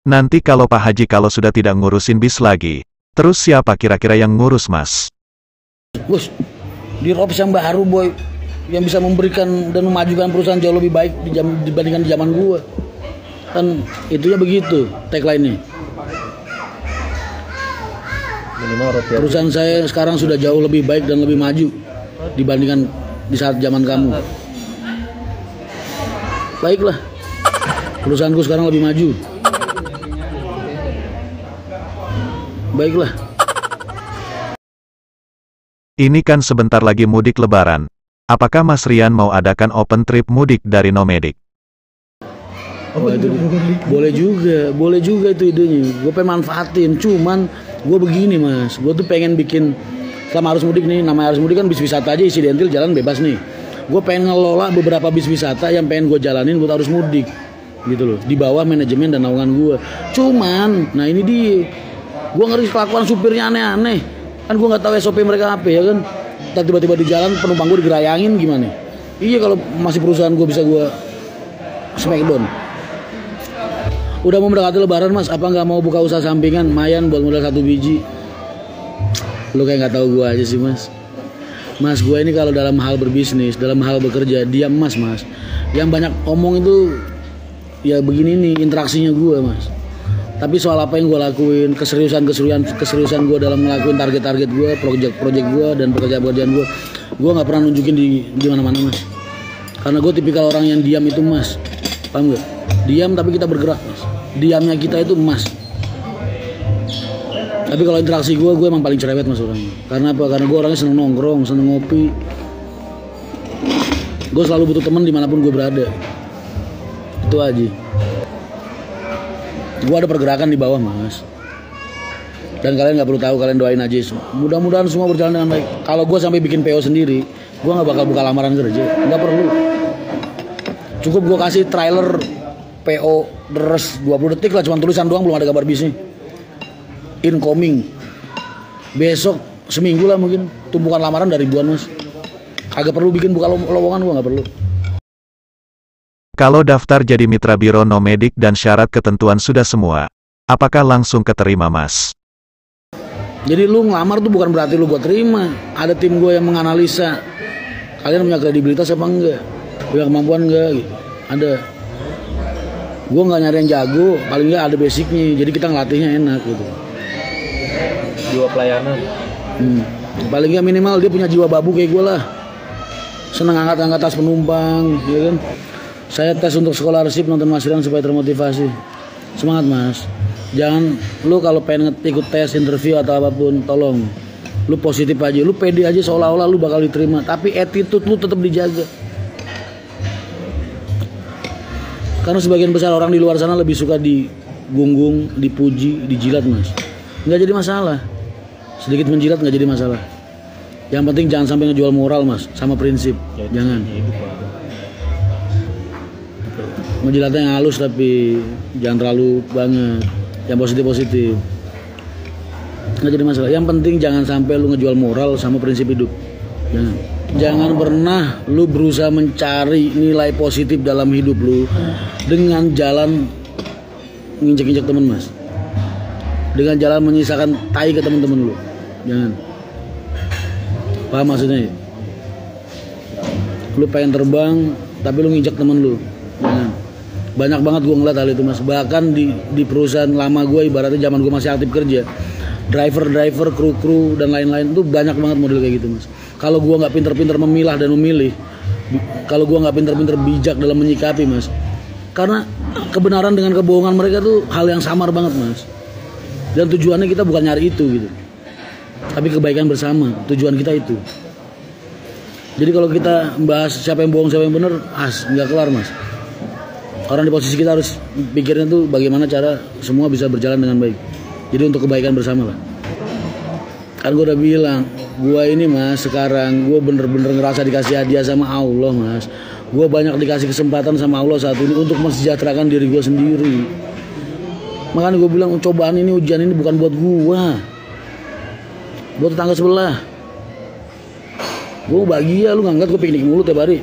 Nanti kalau Pak Haji kalau sudah tidak ngurusin bis lagi, terus siapa kira-kira yang ngurus Mas? Bos, di Robs yang baru boy, yang bisa memberikan dan memajukan perusahaan jauh lebih baik dibandingkan di zaman gua. Kan itunya begitu tagline-nya. Perusahaan saya sekarang sudah jauh lebih baik dan lebih maju dibandingkan di saat zaman kamu. Baiklah, perusahaanku sekarang lebih maju. Baiklah. Ini kan sebentar lagi mudik lebaran. Apakah Mas Rian mau adakan open trip mudik dari Nomadik? Oh, itu, boleh juga itu idenya. Gue pengen manfaatin, cuman gue begini Mas, gue tuh pengen bikin selama arus mudik nih, namanya arus mudik kan bis wisata aja insidentil jalan bebas nih. Gue pengen ngelola beberapa bis wisata yang pengen gue jalanin buat arus mudik, gitu loh, di bawah manajemen dan naungan gue. Cuman, nah ini dia, gue ngeri kelakuan supirnya aneh-aneh, kan gue nggak tahu SOP mereka apa ya kan. Tiba-tiba di jalan penumpang gue digerayangin gimana? Iya kalau masih perusahaan gue bisa gue smackdown. Udah mau mendekati lebaran Mas, apa nggak mau buka usaha sampingan, mayan buat modal 1 biji? Lu kayak nggak tahu gue aja sih Mas. Mas gue ini kalau dalam hal berbisnis, dalam hal bekerja, diam Mas. Yang banyak omong itu ya begini nih interaksinya gue Mas. Tapi soal apa yang gue lakuin, keseriusan gue dalam ngelakuin target-target gue, project gue dan pekerjaan gue nggak pernah nunjukin di mana-mana Mas. Karena gue tipikal orang yang diam itu Mas, paham gak? Diam tapi kita bergerak Mas. Diamnya kita itu emas. Tapi kalau interaksi gue emang paling cerewet Mas orangnya. Karena apa? Karena gue orangnya seneng nongkrong, seneng ngopi. Gue selalu butuh teman dimanapun gue berada. Itu aja. Gue ada pergerakan di bawah Mas. Dan kalian nggak perlu tahu, kalian doain aja. Mudah-mudahan semua berjalan dengan baik. Kalau gue sampai bikin PO sendiri, gue nggak bakal buka lamaran kerja. Nggak perlu. Cukup gue kasih trailer PO deres 20 detik lah, cuma tulisan doang, belum ada gambar bisnya. Incoming. Besok seminggu lah mungkin tumpukan lamaran dari ribuan Mas. Agak perlu bikin buka lowongan, gue nggak perlu. Kalau daftar jadi mitra biro Nomadik dan syarat ketentuan sudah semua, apakah langsung keterima Mas? Jadi lu ngelamar tuh bukan berarti lu gue terima. Ada tim gue yang menganalisa kalian punya kredibilitas apa enggak, punya kemampuan enggak gitu. Ada. Gue nggak nyari yang jago, paling nggak ada basicnya. Jadi kita ngelatihnya enak gitu. Jiwa pelayanan. Paling nggak minimal dia punya jiwa babu kayak gue lah. Senang angkat-angkat tas penumpang, ya kan. Saya tes untuk scholarship nonton Mas Rian supaya termotivasi. Semangat Mas. Jangan lu kalau pengen ikut tes, interview atau apapun, tolong lu positif aja, lu pede aja seolah-olah lu bakal diterima, tapi attitude lu tetap dijaga. Karena sebagian besar orang di luar sana lebih suka digunggung, dipuji, dijilat Mas. Nggak jadi masalah. Sedikit menjilat nggak jadi masalah. Yang penting jangan sampai ngejual moral Mas, sama prinsip. Jangan. Menjilatnya yang halus tapi jangan terlalu banget. Yang positif-positif nggak jadi masalah. Yang penting jangan sampai lu ngejual moral sama prinsip hidup. Jangan pernah lu berusaha mencari nilai positif dalam hidup lu dengan jalan nginjek-injek temen Mas, dengan jalan menyisakan tai ke temen-temen lu. Jangan. Paham maksudnya? Lu pengen terbang tapi lu nginjek temen lu. Jangan. Banyak banget gue ngeliat hal itu Mas. Bahkan di perusahaan lama gue, ibaratnya zaman gue masih aktif kerja, driver, kru dan lain-lain itu banyak banget model kayak gitu Mas. Kalau gue nggak pinter-pinter memilah dan memilih, kalau gue nggak pinter-pinter bijak dalam menyikapi Mas, karena kebenaran dengan kebohongan mereka tuh hal yang samar banget Mas. Dan tujuannya kita bukan nyari itu gitu, tapi kebaikan bersama. Tujuan kita itu. Jadi kalau kita bahas siapa yang bohong siapa yang benar, nggak kelar Mas. Orang di posisi kita harus pikirnya tuh bagaimana cara semua bisa berjalan dengan baik. Jadi untuk kebaikan bersama lah. Kan gue udah bilang, gue ini Mas sekarang gue bener-bener ngerasa dikasih hadiah sama Allah Mas. Gue banyak dikasih kesempatan sama Allah saat ini untuk mensejahterakan diri gue sendiri. Makanya gue bilang cobaan ini, ujian ini bukan buat gue, buat tetangga sebelah. Gue bahagia, lu nganggat gue piknik mulu tiap hari.